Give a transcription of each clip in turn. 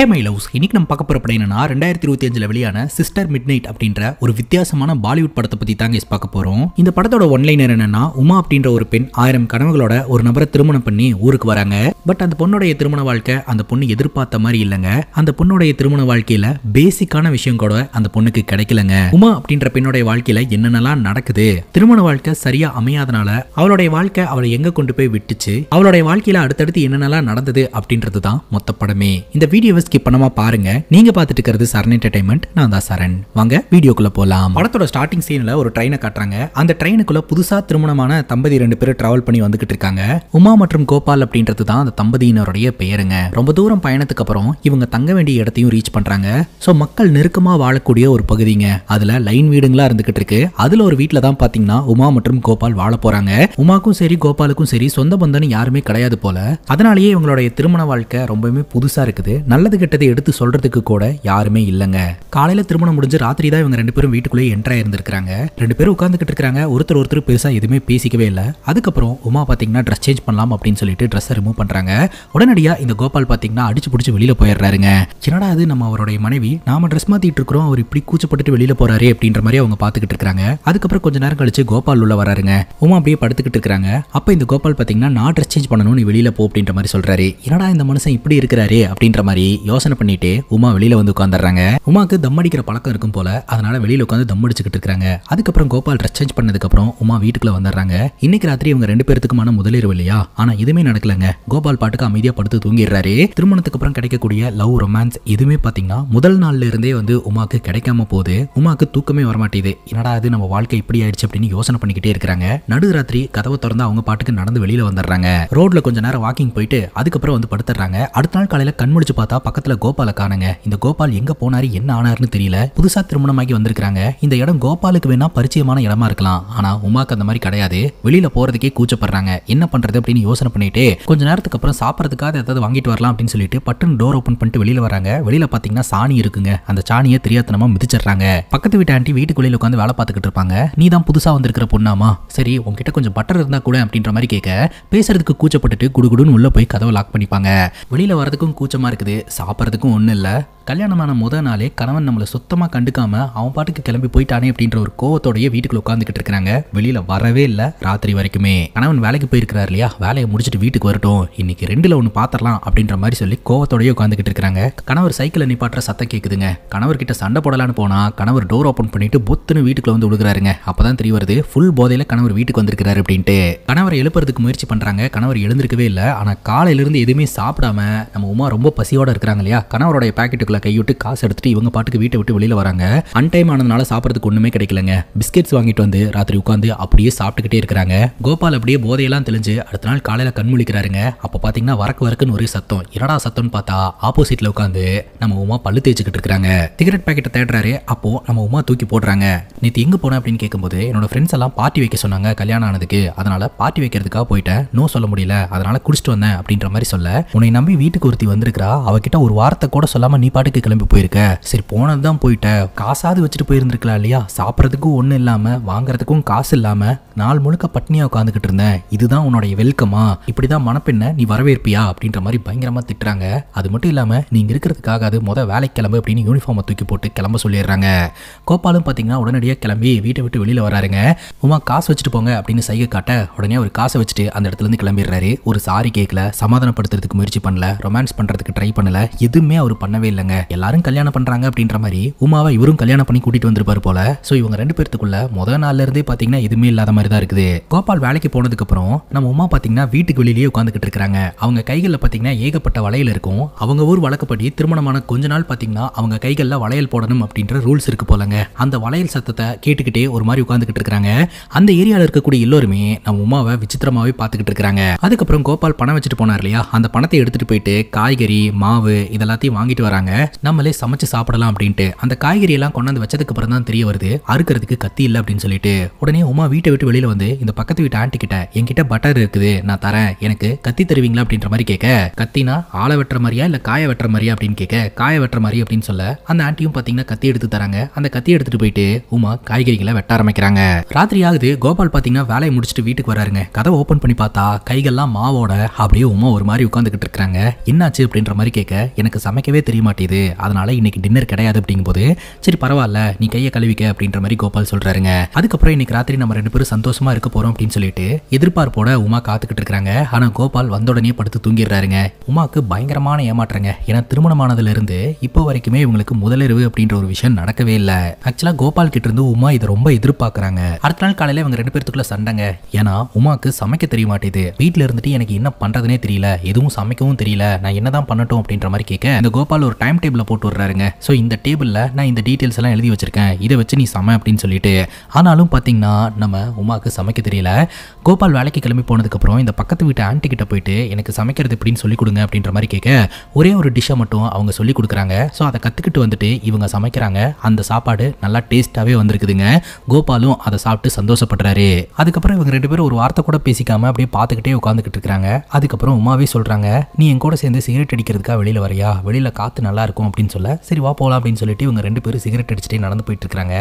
Hey my loves, இன்னைக்கு நம்ம பார்க்க போற படம் என்னன்னா 2025 வெளியான சிஸ்டர் மிட்நைட் அப்படின்ற ஒரு வித்தியாசமான பாலிவுட் படத்தை பத்தி தாங்க பார்க்க போறோம். இந்த படத்தோட ஒன்லைனர் என்னன்னா, உமா அப்படின்ற ஒரு பெண் 1000 கனவுகளோட ஒரு நபரை திருமணம் பண்ணி ஊருக்கு வராங்க. பட் அந்த பொண்ணுடைய திருமண வாழ்க்கை அந்த பொண்ணு எதிர்பார்த்த மாதிரி இல்லைங்க. அந்த பொண்ணுடைய திருமண வாழ்க்கையில பேசிக்கான விஷயம் கூட அந்த பொண்ணுக்கு கிடைக்கலங்க. உமா அப்படின்ற பெண்ணுடைய வாழ்க்கையில என்னென்னலாம் நடக்குது, திருமண வாழ்க்கை சரியா அமையாதனால அவளுடைய வாழ்க்கை அவளை எங்க கொண்டு போய் விட்டுச்சு, அவளுடைய வாழ்க்கையில அடுத்தடுத்து என்னென்னலாம் நடந்தது அப்படின்றது தான் மொத்த படமே. இந்த வீடியோவை ஸ்கிப் பண்ணாம பாருங்க. நீங்க பார்த்துட்டு இருக்கிறது சரண் என்டர்டைன்மெண்ட். நான் தான் சரண். வாங்க வீடியோக்குள்ள போலாம். படத்தோட ஸ்டார்டிங் சீன்ல ஒரு ட்ரெயினை காட்டுறாங்க. அந்த ட்ரெயினுக்குள்ள புதுசா திருமணமான தம்பதி 2 பேர் டிராவல் பண்ணி வந்துகிட்டு இருக்காங்க. உமா மற்றும் கோபால் அப்படின்றது தான் அந்த தம்பதியினருடைய பெயருங்க. ரொம்ப தூரம் பயணத்துக்கு அப்புறம் இவங்க தங்க வேண்டிய இடத்தையும் ரீச் பண்றாங்க. சோ மக்கள் நெருக்கமா வாழக்கூடிய ஒரு பகுதிங்க. அதுல லைன் வீடுங்களா இருந்துகிட்டு இருக்கு. அதுல ஒரு வீட்டுல தான் பாத்தீங்கன்னா உமா மற்றும் கோபால் வாழ போறாங்க. உமாக்கும் சரி கோபாலுக்கும் சரி சொந்த பந்தன்னு யாருமே கிடையாது போல. அதனாலேயே இவங்களுடைய திருமண வாழ்க்கை ரொம்பவே புதுசா இருக்குது. நல்லது கெட்டதை எடுத்து சொல்றதுக்கு கூட யாருமே இல்லங்க. காலையில திருமணம் முடிஞ்சு ராத்திரி தான் இவங்க 2 பேரும் வீட்டுக்குள்ளே என்ட்ரா இருந்திருக்காங்க. 2 பேரும் உட்கார்ந்துகிட்டு இருக்காங்க. ஒருத்தர் பெருசா எதுவுமே பேசிக்கவே இல்லை. அதுக்கப்புறம் உமா பாத்தீங்கன்னா ட்ரெஸ் சேஞ்ச் பண்ணலாம் அப்படின்னு சொல்லிட்டு ட்ரெஸ்ஸை ரிமூவ் பண்றாங்க. உடனடியா இந்த கோபால் பாத்தீங்கன்னா அடிச்சு பிடிச்சி வெளியில போயிடுறாருங்க. என்னடா அது, நம்ம அவருடைய மனைவி நாம ட்ரெஸ் மாத்திட்டு இருக்கிறோம், அவர் இப்படி கூச்சப்பட்டு வெளியில போறாரு அப்படின்ற மாதிரி அவங்க பாத்துக்கிட்டு இருக்காங்க. அதுக்கப்புறம் கொஞ்ச நேரம் கழிச்சு கோபால் உள்ள வராருங்க. உமா அப்படியே படுத்துக்கிட்டு இருக்காங்க. அப்ப இந்த கோபால் பாத்தீங்கன்னா நான் ட்ரெஸ் சேஞ்ச் பண்ணணும், நீ வெளியில போ அப்படின்ற மாதிரி சொல்றாரு. என்னடா இந்த மனுஷன் இப்படி இருக்கிறாரு அப்படின்ற மாதிரி யோசனை பண்ணிட்டு உமா வெளியில வந்து உட்கார்ந்துறாங்க. உமாக்கு தம் அடிக்கிற பழக்கம் இருக்கும் போல, அதனால வெளியில உட்காந்து தம் அடிச்சுக்கிட்டு இருக்காங்க. அதுக்கப்புறம் கோபால் ட்ரெஸ் சேஞ்ச் பண்ணதுக்கு அப்புறம் உமா வீட்டுக்குள்ள வந்துடுறாங்க. இன்னைக்கு ராத்திரி இவங்க 2 பேருக்குமான முதலிரவு இல்லையா, ஆனா எதுவுமே நடக்கலங்க. கோபால் பாட்டுக்கு அமைதியா படுத்து தூங்கிடுறாரு. திருமணத்துக்கு அப்புறம் கிடைக்கக்கூடிய லவ் ரொமான்ஸ் எதுவுமே பாத்தீங்கன்னா முதல் நாள்ல இருந்தே வந்து உமாக்கு கிடைக்காம போகுது. உமாக்கு தூக்கமே வரமாட்டேது. என்னடா அது, நம்ம வாழ்க்கை இப்படி ஆயிடுச்சு அப்படின்னு யோசனை பண்ணிக்கிட்டே இருக்காங்க. நடுராத்திரி கதவை திறந்து அவங்க பாட்டுக்கு நடந்து வெளியில வந்துடுறாங்க. ரோட்ல கொஞ்ச நேரம் வாக்கிங் போயிட்டு அதுக்கப்புறம் வந்து படுத்துறாங்க. அடுத்த நாள் காலையில கண் முழிச்சு பார்த்தா பக்கத்துல கோபாலை காணுங்க. இந்த கோபால் எங்க போனாரு என்ன ஆனாருன்னு தெரியல. புதுசா திருமணமாகி வந்திருக்காங்க. இந்த இடம் கோபாலுக்கு வேணா பரிச்சயமான இடமா இருக்கலாம், ஆனா உமாக்கு அந்த மாதிரி கிடையாது. வெளியில போறதுக்கே கூச்சப்படுறாங்க. என்ன பண்றது அப்படின்னு யோசனை பண்ணிட்டு கொஞ்ச நேரத்துக்கு அப்புறம் சாப்பிடறதுக்காக ஏதாவது வாங்கிட்டு வரலாம் அப்படின்னு சொல்லிட்டு பட்டுன்னு டோர் ஓபன் பண்ணிட்டு வெளியில வராங்க. வெளியில பாத்தீங்கன்னா சாணி இருக்குங்க. அந்த சாணியை தெரியாதனமா மிதிச்சிடுறாங்க. பக்கத்து வீட்டு ஆண்டி வீட்டுக்கு வெளியில உட்காந்து வேலை பார்த்துக்கிட்டு இருப்பாங்க. நீ தான் புதுசா வந்திருக்கிற பொண்ணாமா, சரி உங்ககிட்ட கொஞ்சம் பட்டர் இருந்தா கூட அப்படின்ற மாதிரி கேட்க பேசுறதுக்கு கூச்சப்பட்டுட்டு குடுகுடுன்னு உள்ள போய் கதவை லாக் பண்ணிப்பாங்க. வெளியில வரதுக்கும் கூச்சமா இருக்குது, சாப்பிட்றதுக்கும் ஒன்றும் இல்லை. கல்யாணமான முதல் நாளே கணவன் நம்மளை சுத்தமா கண்டுக்காம அவன் பாட்டுக்கு கிளம்பி போயிட்டானே அப்படின்ற ஒரு கோவத்தோடய வீட்டுக்குள்ள உட்காந்துக்கிட்டு இருக்காங்க. வெளியில வரவே இல்லை ராத்திரி வரைக்குமே. கணவன் வேலைக்கு போயிருக்கிறார் இல்லையா, வேலையை முடிச்சுட்டு வீட்டுக்கு வரட்டும், இன்னைக்கு 2ல் 1 பாத்திரலாம் அப்படின்ற மாதிரி சொல்லி கோவத்தோடய உட்காந்துக்கிட்டு இருக்காங்க. கணவர் சைக்கிளை நிப்பாட்டுற சத்தம் கேக்குதுங்க. கணவர் கிட்ட சண்டை போடலான்னு போனா கணவர் டோர் ஓபன் பண்ணிட்டு பொத்துன்னு வீட்டுக்குள்ள வந்து விழுகிறாருங்க. அப்பதான் தெரிய வருது ஃபுல் போதையில கணவர் வீட்டுக்கு வந்திருக்கிறாரு அப்படின்ட்டு. கணவரை எழுப்புறதுக்கு முயற்சி பண்றாங்க. கணவர் எழுந்திருக்கவே இல்லை. ஆனா காலையில இருந்து எதுவுமே சாப்பிடாம நம்ம உமா ரொம்ப பசியோட இருக்காங்க இல்லையா, கணவருடைய பாக்கெட்டுக்குள்ள கைவிட்டு காசு எடுத்துட்டு இவங்க பாட்டுக்கு வீட்டை விட்டு வெளியில வராங்க. அன்டைம் ஆனதுனால சாப்பிட்றதுக்கு ஒண்ணுமே கிடைக்கலங்க. பிஸ்கெட்ஸ் வாங்கிட்டு வந்து ராத்திரி உட்காந்து அப்படியே சாப்பிட்டுக்கிட்டே இருக்காங்க. கோபால் அப்படியே போதையெல்லாம் தெளிஞ்சு அடுத்த நாள் காலையில கண் முழிக்கிறாருங்க. அப்ப பாத்தீங்கன்னா வரக்குன்னு ஒரே சத்தம். என்னடா சத்தம்னு பார்த்தா ஆப்போசிட்ல உட்காந்து நம்ம உமா பல்லு தேய்ச்சிக்கிட்டு இருக்காங்க. சிகரெட் பாக்கெட்டை தேடுறாரு. அப்போ நம்ம உமா தூக்கி போடுறாங்க. நேற்று எங்க போன அப்படின்னு கேட்கும்போது என்னோட ஃப்ரெண்ட்ஸ் எல்லாம் பார்ட்டி வைக்க சொன்னாங்க கல்யாணம் ஆனதுக்கு, அதனால பார்ட்டி வைக்கிறதுக்காக போயிட்டேன், நோ சொல்ல முடியல, அதனால குடிச்சிட்டு வந்தேன் அப்படின்ற மாதிரி சொல்ல, உன்னை நம்பி வீட்டுக்கு ஒருத்தி வந்திருக்கா, அவகிட்ட ஒரு வார்த்தை கூட சொல்லாம நீ பாட்டுக்கு கிளம்பி போயிருக்க, சரி போனதுதான் போயிட்ட, காசாவது வச்சுட்டு போயிருந்திருக்கலாம் இல்லையா, சாப்பிட்றதுக்கும் ஒண்ணு இல்லாம வாங்குறதுக்கும் காசு இல்லாம நாள் முழுக்க பட்னியா உட்காந்துக்கிட்டு இருந்தேன், இதுதான் உன்னுடைய வெல்கமா, இப்படிதான் மனப்பெண்ண நீ வரவேற்பியா அப்படின்ற மாதிரி பயங்கரமா திட்டுறாங்க. அது மட்டும் இல்லாம நீங்க இருக்கிறதுக்காக அது வேலைக்கு கிளம்பு அப்படின்னு யூனிஃபார்மை தூக்கி போட்டு கிளம்ப சொல்லிடுறாங்க. கோபாலும் பாத்தீங்கன்னா உடனடியாக கிளம்பி வீட்டை விட்டு வெளியில வராருங்க. உமா காசு வச்சுட்டு போங்க அப்படின்னு சைகை காட்ட உடனே ஒரு காசை வச்சுட்டு அந்த இடத்துல இருந்து கிளம்பிடுறாரு. ஒரு சாரி கேட்கல, சமாதானப்படுத்துறதுக்கு முயற்சி பண்ணல, ரொமான்ஸ் பண்றதுக்கு ட்ரை பண்ணல, எதுவுமே அவர் பண்ணவே இல்லைங்க. எல்லாரும் கல்யாணம் பண்றாங்க அப்படின்ற மாதிரி உமாவை இவரும் கல்யாணம் பண்ணி கூட்டிட்டு வந்திருப்பாரு போல. சோ இவங்க 2 பேருக்குள்ள முதல் நாள்ல இருந்தே பாத்தீங்கன்னா எதுவுமே இல்லாத மாதிரி தான் இருக்குது. கோபால் வேலைக்கு போனதுக்கு அப்புறம் நம்ம உமா பாத்தீங்கன்னா வீட்டுக்கு வெளியிலேயே உட்காந்துக்கிட்டு இருக்காங்க. அவங்க கைகள்ல பாத்தீங்கன்னா ஏகப்பட்ட வளையல் இருக்கும். அவங்க ஊர் வழக்கப்படி திருமணமான கொஞ்ச நாள் பாத்தீங்கன்னா அவங்க கைகள்ல வளையல் போடணும் அப்படின்ற ரூல்ஸ் இருக்கு போலங்க. அந்த வளையல் சத்தத்தை கேட்டுக்கிட்டே ஒரு மாதிரி உட்காந்துக்கிட்டு இருக்காங்க. அந்த ஏரியால இருக்கக்கூடிய எல்லோருமே நம்ம உமாவை விசித்திரமாவே பாத்துக்கிட்டு இருக்காங்க. அதுக்கப்புறம் கோபால் பணம் வச்சுட்டு போனார் இல்லையா, அந்த பணத்தை எடுத்துட்டு போயிட்டு காய்கறி மாவு இதெல்லாத்தையும் வாங்கிட்டு வராங்க. நம்மளே சமைச்சு சாப்பிடலாம் அப்படின்ட்டு அந்த காய்கறி எல்லாம் கொண்டாந்து வச்சதுக்கு அப்புறம் தான் தெரிய வருது அறுக்கிறதுக்கு கத்தி இல்லை அப்படின்னு சொல்லிட்டு. உடனே உமா வீட்டை விட்டு வெளியில வந்து இந்த பக்கத்து வீட்டு ஆண்டி கிட்ட என்கிட்ட பட்டர் இருக்குது நான் தரேன், எனக்கு கத்தி தருவீங்களா அப்படின்ற மாதிரி கேட்க, கத்தினா ஆளை வெட்டுற மாதிரியா இல்ல காய வெட்டுற மாதிரியா அப்படின்னு அப்படின்னு கேட்க காய வெட்டுற மாதிரி அப்படின்னு சொல்ல அந்த ஆண்டியும் பாத்தீங்கன்னா கத்தி எடுத்து தராங்க. அந்த கத்தி எடுத்துட்டு போயிட்டு உமா காய்கறிகளை வெட்ட ஆரம்பிக்கிறாங்க. ராத்திரி ஆகுது. கோபால் பாத்தீங்கன்னா வேலையை முடிச்சுட்டு வீட்டுக்கு வராருங்க. கதவை ஓபன் பண்ணி பார்த்தா கைகள்லாம் மாவோட அப்படியே உமா ஒரு மாதிரி உட்காந்துக்கிட்டு இருக்காங்க. என்னாச்சு அப்படின்ற மாதிரி கேட்க எனக்கு சமைக்கவே தெரிய மாட்டேது, அதனால இன்னைக்கு டின்னர் கிடையாது அப்படிங்கும்போது சரி பரவாயில்ல நீ கையை கழுவிக்க அப்படின்ற மாதிரி கோபால் சொல்றாருங்க. அதுக்கப்புறம் இன்னைக்கு ராத்திரி நம்ம 2 பேரும் சந்தோஷமா இருக்க போறோம் அப்படின்னு சொல்லிட்டு எதிர்பார்ப்போட உமா காத்துக்கிட்டு இருக்காங்க. ஆனா கோபால் வந்த உடனே படுத்து தூங்கிடுறாருங்க. உமாக்கு பயங்கரமான ஏமாற்றங்க. ஏன்னா திருமணமானதுல இருந்து இப்போ வரைக்குமே இவங்களுக்கு முதலிரவு அப்படின்ற ஒரு விஷயம் நடக்கவே இல்லை. ஆக்சுவலா கோபால் கிட்ட இருந்து உமா இதை ரொம்ப எதிர்பார்க்கறாங்க. அடுத்த நாள் காலையில இவங்க 2 பேருக்குள்ள சண்டைங்க. ஏன்னா உமாக்கு சமைக்க தெரிய மாட்டேது. வீட்டுல இருந்துட்டு எனக்கு என்ன பண்றதுனே தெரியல, எதுவும் சமைக்கவும் தெரியல, நான் என்னதான் பண்ணட்டும் அப்படின்ற மாதிரி கேட்க இந்த கோபால் ஒரு டைம் டேபிள போட்டு விடுறாருங்க. சோ இந்த டேபிள்ல நான் இந்த டீடைல்ஸ் எல்லாம் எழுதி வச்சிருக்கேன், இதை வச்சு நீ சமை அப்படின்னு சொல்லிட்டு. ஆனாலும் பாத்தீங்கன்னா நம்ம உமாக்கு சமைக்க தெரியல. கோபால் வேலைக்கு கிளம்பி போனதுக்கு அப்புறம் இந்த பக்கத்து வீட்டு ஆண்டி கிட்ட போயிட்டு எனக்கு சமைக்கிறது எப்படின்னு சொல்லி கொடுங்க அப்படின்ற மாதிரி கேட்க ஒரே ஒரு டிஷ்ஷை மட்டும் அவங்க சொல்லி கொடுக்குறாங்க. ஸோ அதை கற்றுக்கிட்டு வந்துட்டு இவங்க சமைக்கிறாங்க. அந்த சாப்பாடு நல்லா டேஸ்ட்டாகவே வந்திருக்குதுங்க. கோபாலும் அதை சாப்பிட்டு சந்தோஷப்படுறாரு. அதுக்கப்புறம் இவங்க 2 பேரும் ஒரு வார்த்தை கூட பேசிக்காம அப்படியே பார்த்துக்கிட்டே உட்காந்துக்கிட்டு இருக்காங்க. அதுக்கப்புறம் உமாவே சொல்றாங்க நீ என் கூட சேர்ந்து சிகரெட் அடிக்கிறதுக்காக வெளியில வரையா, வெளியில காத்து நல்லா இருக்கும் அப்படின்னு சொல்ல சரி வா போகலாம் அப்படின்னு சொல்லிட்டு இவங்க 2 பேரும் சிகரெட் அடிச்சுட்டே நடந்து போயிட்டு இருக்காங்க.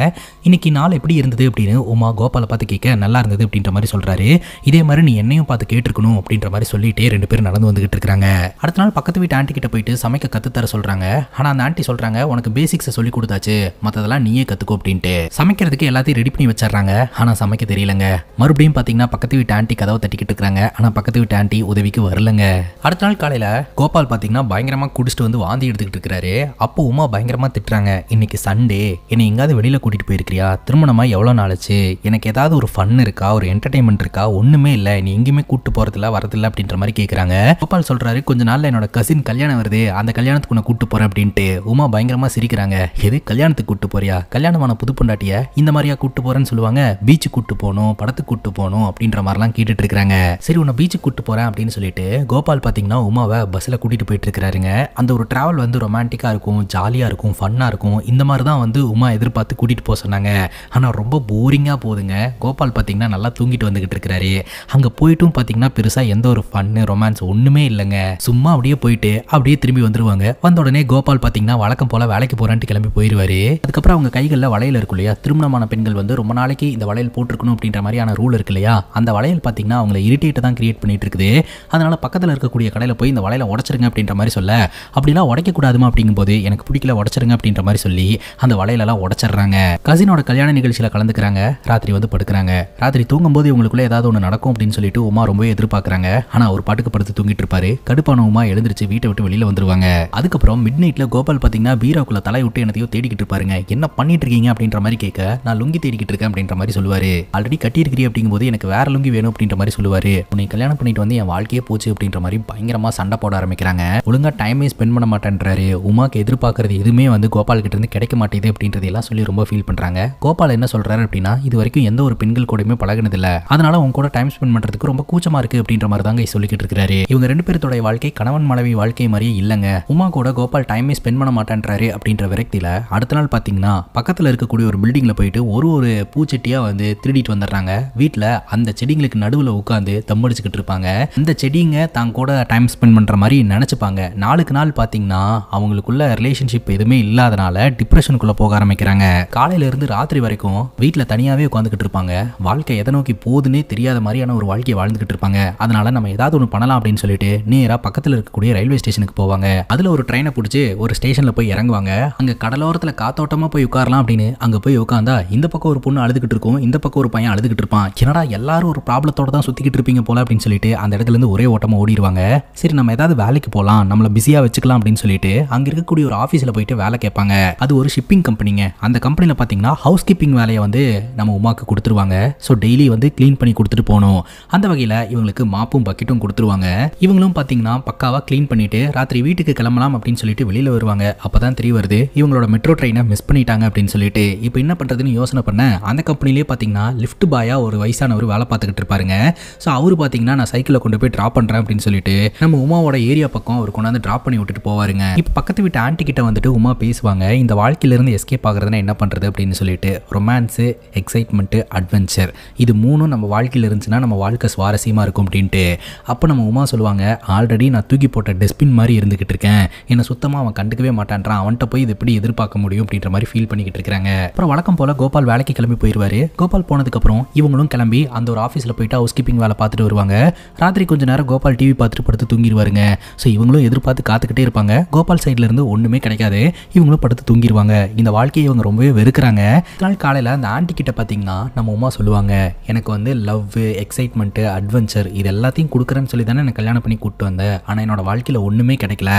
இன்னைக்கு நாள் எப்படி இருந்தது அப்படின்னு உமா கோபாலை பார்த்து கேட்க நல்லா இருந்தது அப்படின்ற மாதிரி சொல்றாரு. இதே மாதிரி நீ என்னையும் பார்த்து கேட்டிருக்கணும் அப்படின்ற மாதிரி சொல்லிட்டே 2 பேரும் நடந்து வந்துகிட்டு இருக்காங்க. அடுத்த நாள் பக்கத்து வீட்டு ஆண்டி கிட்ட போயிட்டு சமைக்க கத்துத்தர சொல்றாங்க. ஆனா அந்த ஆண்டி சொல்றாங்க உனக்கு பேசிக்ஸை சொல்லி கொடுத்தாச்சு, மற்றதெல்லாம் நீயே கத்துக்கோ அப்படின்ட்டு. சமைக்கிறதுக்கு எல்லாத்தையும் ரெடி பண்ணி வச்சிடறாங்க. ஆனா சமைக்க தெரியலங்க. மறுபடியும் பாத்தீங்கன்னா பக்கத்து வீட்டு ஆண்டி கதவை தட்டிக்கிட்டு இருக்காங்க. ஆனா பக்கத்து வீட்டு ஆண்டி உதவிக்கு வரலங்க. அடுத்த நாள் காலையில கோபால் பாத்தீங்கன்னா பயங்கரமா குடிச்சிட்டு வந்து வாந்தி எடுத்துக்கிட்டு இருக்காரு. அப்போ உமா பயங்கரமா திட்டுறாங்க. இன்னைக்கு சண்டே, என்னை எங்காவது வெளியில கூட்டிட்டு போயிருக்கிறியா, திருமணமா எவ்வளவு நாளாச்சு, எனக்கு ஏதாவது ஒரு ஃபன் இருக்கா, ஒரு என்டர்டைன்மெண்ட் இருக்கா, ஒண்ணுமே இல்ல, நீ எங்கேயுமே கூட்டு போறதில்ல வரதில்ல அப்படின்ற மாதிரி கேட்கறாங்க. கோபால் சொல்றாரு கொஞ்ச நாள்ல என்னோட கசின் கல்யாணம் வருது, அந்த கல்யாணத்துக்கு உன்னை கூட்டு போறேன் அப்படின்ட்டு. உமா பயங்கரமா சிரிக்கிறாங்க. எது கல்யாணத்துக்கு கூட்டு போறியா, கல்யாணமான புது பொண்டாட்டிய இந்த மாதிரியா கூட்டு போறேன்னு சொல்லுவாங்க, பீச்சுக்கு கூட்டு போகணும், படத்துக்கு கூட்டு போகணும் அப்படின்ற மாதிரிலாம் கேட்டுட்டு இருக்காங்க. சரி உன்னை பீச்சுக்கு கூட்டு போறேன் அப்படின்னு சொல்லிட்டு கோபால் பாத்தீங்கன்னா உமாவை பஸ்ல கூட்டிட்டு போயிட்டு இருக்காருங்க. அந்த ஒரு டிராவல் வந்து ரொமான்டிக்கா இருக்கும், ஜாலியா இருக்கும், ஃபன்னா இருக்கும். இந்த மாதிரி தான் வந்து உமா எதிர்பார்த்து கூட்டிட்டு போக சொன்னாங்க. ஆனா ரொம்ப போரிங்கா போகுதுங்க. கோபால் பாத்தீங்கன்னா நல்லா தூங்கிட்டு வந்துகிட்டு இருக்காரு. அங்க போயிட்டும் பாத்தீங்கன்னா பெருசா எந்த ஒரு ஃபன்னு ரொமான்ஸ் ஒண்ணுமே இல்லைங்க. சும்மா அப்படியே போயிட்டு அப்படியே திரும்பி வந்துருவாங்க. வந்த உடனே கோபால் பாத்தீங்கன்னா வழக்கம் போல வேலைக்கு போறான்ட்டு கிளம்பி போயிருவாரு. அதுக்கப்புறம் அவங்க கைகளில் வளையல் இருக்கும் இல்லையா, திருமணமான பெண்கள் வந்து ரொம்ப நாளைக்கு இந்த வளையல் போட்டிருக்கணும் அப்படின்ற மாதிரியான ரூல் இருக்கு இல்லையா, அந்த வளையல் பாத்தீங்கன்னா அவங்களை இரிட்டேட் தான் கிரியேட் பண்ணிட்டு இருக்குது. அதனால பக்கத்தில் இருக்கக்கூடிய கடையில் போய் இந்த வளையலை உடைச்சிருங்க அப்படின்ற மாதிரி சொல்ல, அப்படிலாம் உடைக்க கூடாதுமா அப்படிங்கும்போது எனக்கு பிடிக்கல உடைச்சிருங்க அப்படின்ற மாதிரி சொல்லி அந்த வளையலெல்லாம் உடைச்சிடுறாங்க. கசினோட கல்யாண நிகழ்ச்சியில கலந்துக்கிறாங்க. ராத்திரி வந்து படுக்கிறாங்க. ராத்திரி தூங்கும்போது இவங்களுக்குள்ள ஏதாவது ஒன்று நடக்கும் அப்படின்னு சொல்லிட்டு உமா ரொம்பவே எதிர்பார்க்கறாங்க. ஆனா ஒரு பாட்டுக்கு படுத்து தூங்கிட்டு இருப்பாரு. கடுப்பான உமா எழுந்திருச்சு வீட்டை விட்டு வெளியில வந்துருவாங்க. அதுக்கப்புறம் மிட் நைட்ல கோபால் பாத்தீங்கன்னா பீராக்குள்ள தலை விட்டு என்னத்தையோ தேடிக்கிட்டு இருப்பாருங்க. என்ன பண்ணிட்டு இருக்கீங்க அப்படின்ற மாதிரி கேட்க நான் லுங்கி தேடிக்கிட்டு இருக்கேன் அப்படின்ற மாதிரி சொல்லுவாரு. ஆல்ரெடி கட்டி இருக்கிறீ அப்படிங்கும்போது எனக்கு வேற லுங்கி வேணும் அப்படின்ற மாதிரி சொல்லுவாரு. உன்னை கல்யாணம் பண்ணிட்டு வந்து என் வாழ்க்கையே போச்சு அப்படின்ற மாதிரி பயங்கரமா சண்டை போட ஆரம்பிக்கிறாங்க. ஒழுங்கா டைமே ஸ்பெண்ட் பண்ண மாட்டேன்றாரு. உமாக்கு எதிர்பார்க்கறது எதுவுமே வந்து கோபால் கிட்ட இருந்து கிடைக்க மாட்டேது அப்படின்றதெல்லாம் சொல்லி ரொம்ப ஃபீல் பண்றாங்க. கோபால் என்ன சொல்றாரு அப்படின்னா இது வரைக்கும் எந்த ஒரு பெண்கள் கூடயுமே பழகினது இல்ல, அதனால உங்க கூட டைம் ஸ்பெண்ட் பண்றதுக்கு ரொம்ப கூச்சமா இருக்கு அப்படின்ற மாதிரி தாங்க சொல்லிக்கிட்டு இருக்காரு. இவங்க 2 பேருத்தோட வாழ்க்கை கணவன் மனைவி வாழ்க்கை மாதிரியே இல்லங்க. உமா கூட கோபால் டைமே ஸ்பெண்ட் பண்ண மாட்டேன்றாரு அப்படின்ற விரக்தியில அடுத்த நாள் பாத்தீங்கன்னா பக்கத்துல இருக்கக்கூடிய ஒரு பில்டிங்ல போயிட்டு ஒரு பூச்செட்டியா வந்து திருடிட்டு வந்துடுறாங்க. வீட்டுல அந்த செடிங்களுக்கு நடுவுல உட்காந்து தம்மடிச்சுக்கிட்டு இருப்பாங்க. அந்த செடிங்க தான் கூட டைம் ஸ்பெண்ட் பண்ற மாதிரி நினைச்சுப்பாங்க. நாளுக்கு நாள் பாத்தீங்கன்னா அவங்களுக்குள்ள ரிலேஷன்ஷிப் எதுவுமே இல்லாதனால டிப்ரெஷனுக்குள்ள போக ஆரம்பிக்கிறாங்க. காலையில இருந்து ராத்திரி வரைக்கும் வீட்டுல தனியாவே உட்காந்துக்கிட்டு இருப்பாங்க. வாழ்க்கை எதை நோக்கி போகுதுன்னே தெரியாத மாதிரியான ஒரு வாழ்க்கையை வாழ்ந்துகிட்டு இருப்பாங்க. அதனால நம்ம ஏதாவது ஒன்று பண்ணலாம் அப்படின்னு சொல்லிட்டு நேரா பக்கத்துல இருக்கக்கூடிய ரயில்வே ஸ்டேஷனுக்கு போவாங்க. அதுல ஒரு ட்ரெயினை பிடிச்சி ஒரு ஸ்டேஷன்ல போய் இறங்குவாங்க. அங்க கடலோரத்துல காத்தோட்டமா போய் உட்காரலாம் அப்படின்னு அங்க போய் உட்காந்தா இந்த பக்கம் ஒரு பொண்ணு அழுதுகிட்டு இருக்கும், இந்த பக்கம் ஒரு பையன் அழுதுகிட்டு இருப்பான். என்னடா எல்லாரும் ஒரு ப்ராப்ளத்தோட தான் சுத்திக்கிட்டு இருப்பீங்க போல அப்படின்னு சொல்லிட்டு அந்த இடத்துல இருந்து ஒரே ஓட்டமா ஓடிடுவாங்க. சரி நம்ம ஏதாவது வேலைக்கு போகலாம், நம்மள பிஸியா வச்சுக்கலாம் அப்படின்னு சொல்லிட்டு அங்க இருக்கக்கூடிய ஒரு ஆபீஸ்ல போயிட்டு வேலை கேட்பாங்க. அது ஒரு ஷிப்பிங் கம்பெனிங்க. அந்த கம்பெனில பாத்தீங்கன்னா ஹவுஸ் கீப்பிங் வேலையை வந்து நம்ம உமாக்கு கொடுத்துருவாங்க. ஸோ டெய்லி வந்து கிளீன் பண்ணி கொடுத்துட்டு போகணும். அந்த வகையில் இவங்களுக்கு மாப்பும் பக்கெட்டும் கொடுத்துருவாங்க. இவங்களும் பார்த்தீங்கன்னா பக்காவாக க்ளீன் பண்ணிட்டு ராத்திரி வீட்டுக்கு கிளம்பலாம் அப்படின்னு சொல்லிட்டு வெளியில் வருவாங்க. அப்போதான் தெரிய வருது இவங்களோட மெட்ரோ ட்ரெயினை மிஸ் பண்ணிட்டாங்க அப்படின்னு சொல்லிட்டு. இப்போ என்ன பண்ணுறதுன்னு யோசனை பண்ண அந்த கம்பெனிலேயே பார்த்தீங்கன்னா லிஃப்ட் பாயா ஒரு வயசானவர் வேலை பார்த்துக்கிட்டு இருப்பாருங்க. ஸோ அவரு பார்த்தீங்கன்னா நான் சைக்கிளை கொண்டு போய் ட்ராப் பண்ணுறேன் அப்படின்னு சொல்லிட்டு நம்ம உமாவோட ஏரியா பக்கம் அவர் கொண்டாந்து ட்ராப் பண்ணி விட்டுட்டு போவாருங்க. இப்போ பக்கத்து வீட்டு ஆண்டி கிட்ட வந்துட்டு உமா பேசுவாங்க. இந்த வாழ்க்கையிலிருந்து எஸ்கேப் ஆகுறதுன்னா என்ன பண்ணுறது அப்படின்னு சொல்லிட்டு. ரொமான்ஸு, எக்ஸைட்மெண்ட்டு, அட்வென்ச்சர், இது மூணும் நம்ம வாழ்க்கையில் இருந்துச்சுன்னா நம்ம வாழ்க்கை சுவாரஸ்யமாக இருக்கும் அப்படின்ட்டு. அப்போ நம்ம உமா சொல்லுவாங்க ஆல்ரெடி நான் தூக்கி போட்ட டஸ்ட்பின் மாதிரி இருந்துகிட்டு இருக்கேன், என்னை சுத்தமாக அவன் கண்டுக்கவே மாட்டான்றான், அவன்கிட்ட போய் இது எப்படி எதிர்பார்க்க முடியும் அப்படின்ற மாதிரி ஃபீல் பண்ணிக்கிட்டு இருக்காங்க. அப்புறம் வழக்கம் போல கோபால் வேலைக்கு கிளம்பி போயிடுவாரு. கோபால் போனதுக்கப்புறம் இவங்களும் கிளம்பி அந்த ஒரு ஆஃபீஸில் போயிட்டு ஹவுஸ் கீப்பிங் வேலை பார்த்துட்டு வருவாங்க. ராத்திரி கொஞ்ச நேரம் கோபால் டிவி பார்த்துட்டு படுத்து தூங்கிடுவாருங்க. ஸோ இவங்களும் எதிர்பார்த்து காத்துக்கிட்டே இருப்பாங்க. கோபால் சைட்ல இருந்து ஒன்றுமே கிடைக்காது. இவங்களும் படுத்து தூங்கிடுவாங்க. இந்த வாழ்க்கையை இவங்க ரொம்பவே வெறுக்கிறாங்க. நாள் காலையில் அந்த ஆண்டி கிட்ட பார்த்தீங்கன்னா நம்ம உமா சொல்லுவாங்க, எனக்கு வந்து லவ், எக்ஸைட்மெண்ட்டு, அட்வென்ச்சர் இது எல்லாத்தையும் கொடுக்குறேன்னு சொல்லி தானே எனக்கு கல்யாணம் பண்ணி கூப்பிட்டு வந்தேன். ஆனால் என்னோட வாழ்க்கையில் ஒன்றுமே கிடைக்கல,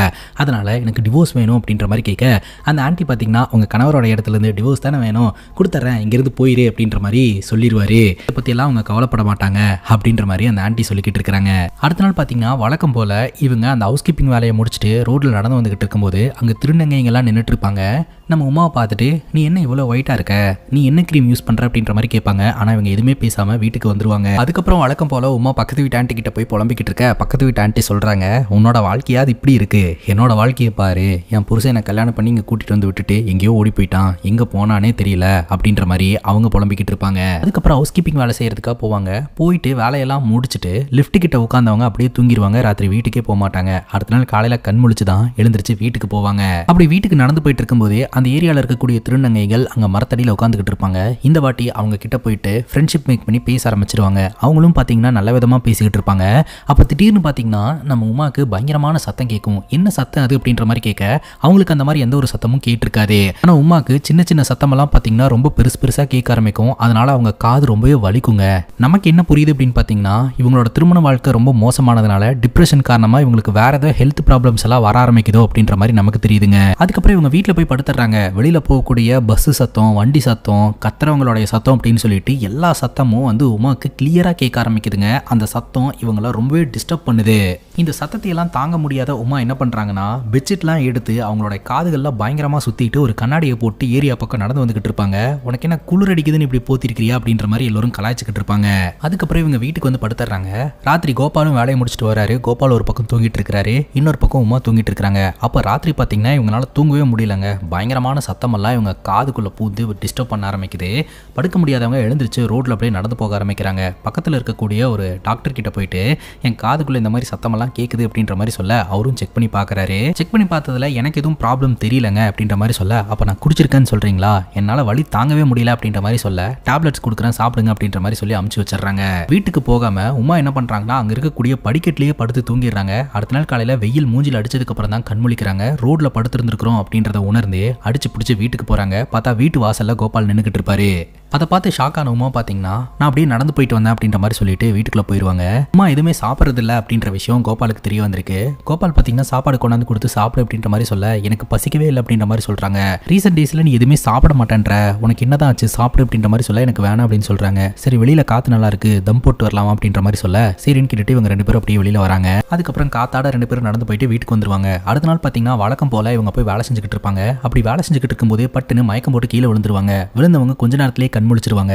அதனால எனக்கு டிவோர்ஸ் வேணும் அப்படின்ற மாதிரி கேட்க அந்த ஆண்டி பார்த்தீங்கன்னா உங்க கணவரோட இடத்துல இருந்து டிவோர்ஸ் தானே வேணும், கொடுத்துட்றேன், இங்கிருந்து போயிரு அப்படின்ற மாதிரி சொல்லிடுவாரு. இதை பற்றியெல்லாம் அவங்க கவலைப்பட மாட்டாங்க அப்படின்ற மாதிரி அந்த ஆண்டி சொல்லிக்கிட்டு இருக்கிறாங்க. அடுத்த நாள் பார்த்தீங்கன்னா வழக்கம் போல இவங்க அந்த ஹவுஸ் கீப்பிங் வேலையை முடிச்சுட்டு ரோட்ல நடந்து வந்துகிட்டு இருக்கும்போது அங்கே திருநங்கைங்கெல்லாம் நின்றுட்டு இருப்பாங்க. நம்ம உமாவை பார்த்துட்டு நீ என்ன இவ்வளோ ஒயிட்டாக இருக்க, நீ என்ன க்ரீம் யூஸ் பண்ணுற அப்படின்ற மாதிரி கேட்பாங்க. ஆனால் இவங்க எதுவுமே பேசாமல் வீட்டுக்கு வந்துருவாங்க. அதுக்கப்புறம் வழக்கம் போல் உமா பக்கத்து வீட்டு ஆண்டி கிட்ட போய் புலம்பிக்கிட்டு இருக்க. பக்கத்து வீட்டு ஆண்டி சொல்கிறாங்க, உன்னோட வாழ்க்கையாவது இப்படி இருக்கு, என்னோட வாழ்க்கையை பாரு, என் புருஷன் என்னை கல்யாணம் பண்ணி இங்கே கூட்டிகிட்டு வந்து விட்டுட்டு எங்கேயோ ஓடி போயிட்டான், எங்கே போனானே தெரியல அப்படின்ற மாதிரி அவங்க புலம்பிக்கிட்டு இருப்பாங்க. அதுக்கப்புறம் ஹவுஸ் கீப்பிங் வேலை செய்யறதுக்காக போவாங்க. போயிட்டு வேலையெல்லாம் முடிச்சுட்டு லிஃப்ட் கிட்ட உட்காந்தவங்க அப்படியே தூங்கிடுவாங்க. ராத்திரி வீட்டுக்கே போக மாட்டாங்க. அடுத்த நாள் காலையில் கண் முழிச்சு தான் எழுந்திரிச்சு வீட்டுக்கு போவாங்க. அப்படி வீட்டுக்கு நடந்து போயிட்டு இருக்கும்போதே அந்த ஏரியாவில் இருக்கக்கூடிய திருநங்கைகள் அங்கே மரத்தடியில் உட்காந்துக்கிட்டு இருப்பாங்க. இந்த வாட்டி அவங்க கிட்ட போயிட்டு ஃப்ரெண்ட்ஷிப் மேக் பண்ணி பேச ஆரம்பிச்சிருவாங்க. அவங்களும் பார்த்தீங்கன்னா நல்ல விதமாக பேசிக்கிட்டு இருப்பாங்க. அப்போ திடீர்னு பார்த்தீங்கன்னா நம்ம உமாக்கு பயங்கரமான சத்தம் கேட்கும். என்ன சத்தம் அது அப்படின்ற மாதிரி கேட்க அவங்களுக்கு அந்த மாதிரி எந்த ஒரு சத்தமும் கேட்டிருக்காது. ஆனால் உமாக்கு சின்ன சின்ன சத்தமெல்லாம் பார்த்தீங்கன்னா ரொம்ப பெருசாக கேட்க ஆரம்பிக்கும். அதனால அவங்க காது ரொம்பவே வலிக்குங்க. நமக்கு என்ன புரியுது அப்படின்னு பார்த்தீங்கன்னா இவங்களோட திருமண வாழ்க்கை ரொம்ப மோசமானதுனால டிப்ரெஷன் காரணமாக இவங்களுக்கு வேற ஏதாவது ஹெல்த் ப்ராப்ளம்ஸ் எல்லாம் வர ஆரம்பிக்குதோ அப்படின்ற மாதிரி நமக்கு தெரியுதுங்க. அதுக்கப்புறம் இவங்க வீட்டில் போய் படுத்துறாங்க. வெளியில் போகக்கூடிய பஸ் சத்தம், வண்டி சத்தம், கத்துறவங்களுடைய சத்தம் அப்படின்னு சொல்லிட்டு எல்லா சத்தமும் வந்து உமாக்கு கிளியராக கேட்க ஆரம்பிக்குதுங்க. அந்த சத்தம் இவங்கள ரொம்பவே டிஸ்டர்ப் பண்ணுது. இந்த சத்தத்தை எல்லாம் தாங்க முடியாத உமா என்ன பண்றாங்கன்னா பெட்ஷீட்லாம் எடுத்து அவங்களோட காதுகள்லாம் பயங்கரமாக சுத்திட்டு ஒரு கண்ணாடியை போட்டு ஏரியா பக்கம் நடந்து வந்துகிட்டு இருப்பாங்க. உனக்கு என்ன குளிர் அடிக்குதுன்னு இப்படி போத்திருக்கிறியா அப்படின்ற மாதிரி எல்லாரும் கலாய்ச்சிக்கிட்டு இருப்பாங்க. அதுக்கப்புறம் இவங்க வீட்டுக்கு வந்து படுத்துறாங்க. ராத்திரி கோபாலும் வேலையை முடிச்சுட்டு வராரு. கோபால் ஒரு பக்கம் தூங்கிட்டு இருக்காரு, இன்னொரு பக்கம் உமா தூங்கிட்டு இருக்காங்க. அப்போ ராத்திரி பார்த்தீங்கன்னா இவங்களால தூங்கவே முடியலங்க. பயங்கரமான சத்தமெல்லாம் இவங்க காதுக்குள்ள பூந்து டிஸ்டர்ப் பண்ண ஆரம்பிக்குது. படுக்க முடியாதவங்க எழுந்திரிச்சு ரோட்ல அப்படியே நடந்து போக ஆரம்பிக்கிறாங்க. பக்கத்தில் இருக்கக்கூடிய ஒரு டாக்டர் கிட்ட போயிட்டு என் காதுக்குள்ள இந்த மாதிரி சத்தமெல்லாம் கேட்குது அப்படின்ற மாதிரி சொல்ல அவரும் செக் பண்ணி பார்க்கறாரு. செக் பண்ணி பார்த்ததுல எனக்கு எதுவும் ப்ராப்ளம் தெரியலங்க அப்படின்ற மாதிரி சொல்ல, அப்போ நான் குடிச்சிருக்கேன்னு சொல்றீங்களா, என்னால் வலி தாங்கவே முடியல அப்படின்ற மாதிரி சொல்ல டேப்லெட்ஸ் கொடுக்குறேன் சாப்பிடுங்க அப்படின்ற மாதிரி சொல்லி அமுச்சு வச்சிடறாங்க. வீட்டுக்கு போகாம உமா என்ன பண்றாங்கன்னா அங்க இருக்கக்கூடிய படிக்கட்டிலேயே படுத்து தூங்கிடுறாங்க. அடுத்த நாள் காலையில வெயில் மூஞ்சில் அடிச்சதுக்கு அப்புறம் தான் கண்முழிக்கிறாங்க. ரோட்ல படுத்திருந்திருக்கிறோம் அப்படின்றத உணர்ந்து அடிச்சு பிடிச்சி வீட்டுக்கு போறாங்க. பார்த்தா வீட்டு வாசல்ல கோபால் நின்னுக்கிட்டு இருப்பாரு. அதை பார்த்து ஷாக் ஆன உமா பார்த்தீங்கன்னா நான் அப்படியே நடந்து போயிட்டு வந்தேன் அப்படின்ற மாதிரி சொல்லிட்டு வீட்டுக்குள்ள போயிடுவாங்க. உமா எதுவுமே சாப்பிட்றது இல்லை அப்படின்ற விஷயம் கோபாலுக்கு தெரிய வந்திருக்கு. கோபால் பார்த்தீங்கன்னா சாப்பாடு கொண்டாந்து கொடுத்து சாப்பிடு அப்படின்ற மாதிரி சொல்ல எனக்கு பசிக்கவே இல்லை அப்படின்ற மாதிரி சொல்றாங்க. ரீசெண்ட் டேஸ்ல நீ எதுவுமே சாப்பிட மாட்டேன்ற, உனக்கு என்னதான் ஆச்சு சாப்பிடு அப்படின்ற மாதிரி சொல்ல எனக்கு வேணாம் அப்படின்னு சொல்றாங்க. சரி வெளியில காத்து நல்லா இருக்கு, தம் போட்டு வரலாம் அப்படின்ற மாதிரி சொல்ல சரின்னு கேட்டுட்டு இவங்க ரெண்டு பேரும் அப்படியே வெளியில வராங்க. அதுக்கப்புறம் காத்தாட ரெண்டு பேரும் நடந்து போயிட்டு வீட்டுக்கு வந்துருவாங்க. அடுத்த நாள் பார்த்தீங்கன்னா வழக்கம் போல இவங்க போய் வேலை செஞ்சுக்கிட்டு இருப்பாங்க. அப்படி வேலை செஞ்சுக்கிட்டு இருக்கும்போது பட்டுன்னு மயக்கம் போட்டு கீழே விழுந்துருவாங்க. விழுந்தவங்க கொஞ்ச நேரத்திலேயே கண் முழிச்சிருவாங்க.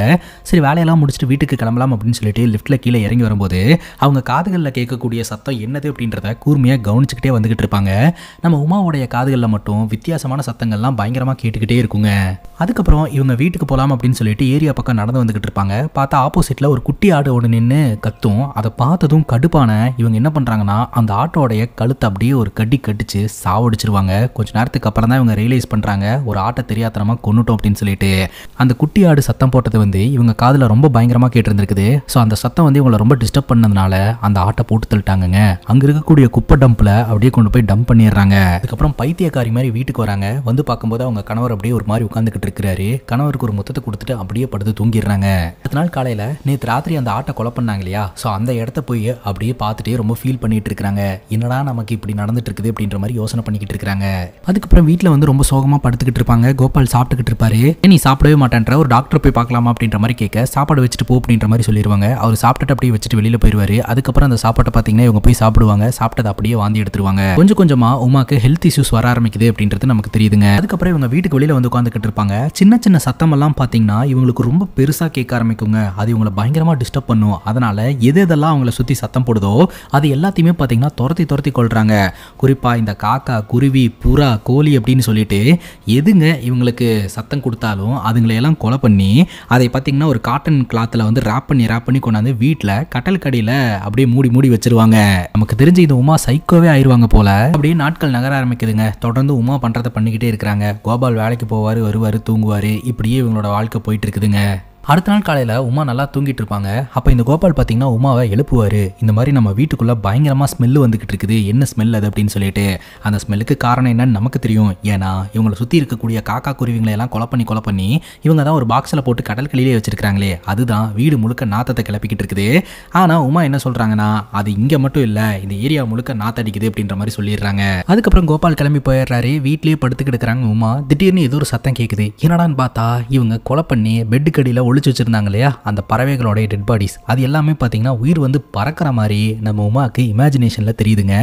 சரி வேலையெல்லாம் முடிச்சுட்டு வீட்டுக்கு கிளம்பலாம் அப்படின்னு சொல்லிட்டு லிஃப்ட்ல கீழே இறங்கி வரும்போது அவங்க காதுகளில் கேட்கக்கூடிய சத்தம் என்னது அப்படின்றத கூர்மையாக கவனிச்சுக்கிட்டே வந்துகிட்டு இருப்பாங்க. நம்ம உமாவுடைய காதுகளில் மட்டும் வித்தியாசமான சத்தங்கள்லாம் பயங்கரமாக கேட்டுக்கிட்டே இருக்குங்க. அதுக்கப்புறம் இவங்க வீட்டுக்கு போகலாம் அப்படின்னு சொல்லிட்டு ஏரியா பக்கம் நடந்து வந்துகிட்டு இருப்பாங்க. பார்த்தா ஆப்போசிட்ல ஒரு குட்டி ஆடு ஒன்று நின்று கத்தும். அதை பார்த்ததும் கடுப்பான இவங்க என்ன பண்றாங்கன்னா அந்த ஆட்டோடைய கழுத்தை அப்படியே ஒரு கட்டி கட்டிச்சு சாவடிச்சிருவாங்க. கொஞ்ச நேரத்துக்கு அப்புறம் தான் இவங்க ரியலைஸ் பண்றாங்க ஒரு ஆட்டை தெரியாதனமா கொன்னுட்டோம் அப்படின்னு சொல்லிட்டு. அந்த குட்டி ஆடு சத்தம் போட்டது வந்து இவங்க காதுல ரொம்ப பயங்கரமா கேட்டிருந்திருக்குது. ஸோ அந்த சத்தம் வந்து இவங்களை ரொம்ப டிஸ்டர்ப் பண்ணதுனால அந்த ஆட்டை போட்டு தள்ளிட்டாங்க. அங்க இருக்கக்கூடிய குப்பை டம்ப்ல அப்படியே கொண்டு போய் டம்ப் பண்ணிடுறாங்க. அதுக்கப்புறம் பைத்தியக்காரி மாதிரி வீட்டுக்கு வராங்க. வந்து பார்க்கும்போது அவங்க கணவர் அப்படியே ஒரு மாதிரி உட்காந்துக்கிட்டு இருக்கிறாரு. கணவருக்கு ஒரு முத்தத்தை கொடுத்துட்டு அப்படியே படுத்து தூங்கிடுறாங்க. அடுத்த நாள் காலையில நேற்று ராத்திரி அந்த ஆட்டை கொலை பண்ணாங்க இல்லையா, ஸோ அந்த இடத்த போய் அப்படியே பார்த்துட்டே ரொம்ப ஃபீல் பண்ணிட்டு இருக்காங்க. என்னடா நமக்கு இப்படி நடந்துட்டு இருக்குது அப்படின்ற மாதிரி யோசனை பண்ணிக்கிட்டு இருக்காங்க. அதுக்கப்புறம் வீட்டில் வந்து ரொம்ப சோகமா படுத்துக்கிட்டு இருப்பாங்க. கோபால் சாப்பிட்டுக்கிட்டு இருப்பாரு. நீ சாப்பிடவே மாட்டேன்ற, ஒரு டாக்டர் போய் பார்க்கலாமா அப்படின்ற மாதிரி கேட்க சாப்பாடு வச்சுட்டு போ அப்படின்ற மாதிரி சொல்லிடுவாங்க. அவர் சாப்பிட்டுட்டு அப்படியே வச்சுட்டு வெளியில போயிடுவாரு. அதுக்கப்புறம் அந்த சாப்பாட்டை பார்த்தீங்கன்னா இவங்க போய் சாப்பிடுவாங்க. சாப்பிட்டதை அப்படியே வாந்தி எடுத்துருவாங்க. கொஞ்சம் கொஞ்சமா உமாக்கு ஹெல்த் இஷ்யூஸ் வர ஆரம்பிக்குது அப்படின்றது நமக்கு தெரியுதுங்க. அதுக்கப்புறம் இவங்க வீட்டுக்கு வெளியில வந்து உட்காந்துக்கிட்டு இருப்பாங்க. சின்ன சின்ன சத்தம் எல்லாம் பார்த்தீங்கன்னா இவங்களுக்கு ரொம்ப பெருசா கேட்க ஆரம்பிக்குங்க. அது இவங்களை பயங்கரமா டிஸ்டர்ப் பண்ணும். அதனால எதெல்லாம் அவங்கள சுத்தி சத்தம் போடுதோ அது எல்லாத்தையுமே பார்த்தீங்கன்னா துரத்தி துரத்தி கொள்றாங்க. குறிப்பா இந்த காக்கா, குருவி, புறா, கோழி அப்படின்னு சொல்லிட்டு எதுங்க இவங்களுக்கு சத்தம் கொடுத்தாலும் அதுங்களையெல்லாம் கொலை பண்ணி அதை பார்த்தீங்கன்னா ஒரு காட்டன் கிளாத்தில் வந்து ரேப் பண்ணி கொண்டாந்து வீட்டில் கட்டல் கடியில் அப்படியே மூடி வச்சிருவாங்க. நமக்கு தெரிஞ்சு இந்த உமா சைக்கோவே ஆயிடுவாங்க போல. அப்படியே நாட்கள் நகர ஆரம்பிக்குதுங்க. தொடர்ந்து உமா பண்ணுறதை பண்ணிக்கிட்டே இருக்கிறாங்க. கோபால் வேலைக்கு போவார், வருவார், தூங்குவார். இப்படியே இவங்களோட வாழ்க்கை போயிட்டு இருக்குதுங்க. அடுத்த நாள் காலையில் உமா நல்லா தூங்கிட்டு இருப்பாங்க. அப்போ இந்த கோபால் பார்த்தீங்கன்னா உமாவை எழுப்புவார். இந்த மாதிரி நம்ம வீட்டுக்குள்ளே பயங்கரமாக ஸ்மெல்லு வந்துக்கிட்டு இருக்குது, என்ன ஸ்மெல் அது அப்படின்னு சொல்லிட்டு. அந்த ஸ்மெல்லுக்கு காரணம் என்னன்னு நமக்கு தெரியும். ஏன்னா இவங்களை சுற்றி இருக்கக்கூடிய காக்கா குருவிங்களையெல்லாம் கொலை பண்ணி இவங்க தான் ஒரு பாக்ஸில் போட்டு கடல் கலியிலே வச்சிருக்காங்களே, அதுதான் வீடு முழுக்க நாத்தத்தை கிளப்பிக்கிட்டு இருக்குது. ஆனால் உமா என்ன சொல்கிறாங்கன்னா, அது இங்கே மட்டும் இல்லை, இந்த ஏரியா முழுக்க நாத்தடிக்குது அப்படின்ற மாதிரி சொல்லிடுறாங்க. அதுக்கப்புறம் கோபால் கிளம்பி போயிடுறாரு. வீட்லேயே படுத்துக்கிட்டு இருக்கிறாங்க உமா. திடீர்னு ஏதோ ஒரு சத்தம் கேட்குது. என்னடான்னு பார்த்தா இவங்க கொலை பண்ணி பெட்டு கடியில் ஒளிச்சு வச்சிருந்தாங்க இல்லையா, அந்த பறவைகளோட டெட் பாடிஸ், அது எல்லாமே பார்த்தீங்கன்னா உயிர் வந்து பறக்கிற மாதிரி நம்ம உமாக்கு இமேஜினேஷன்ல தெரியுதுங்க.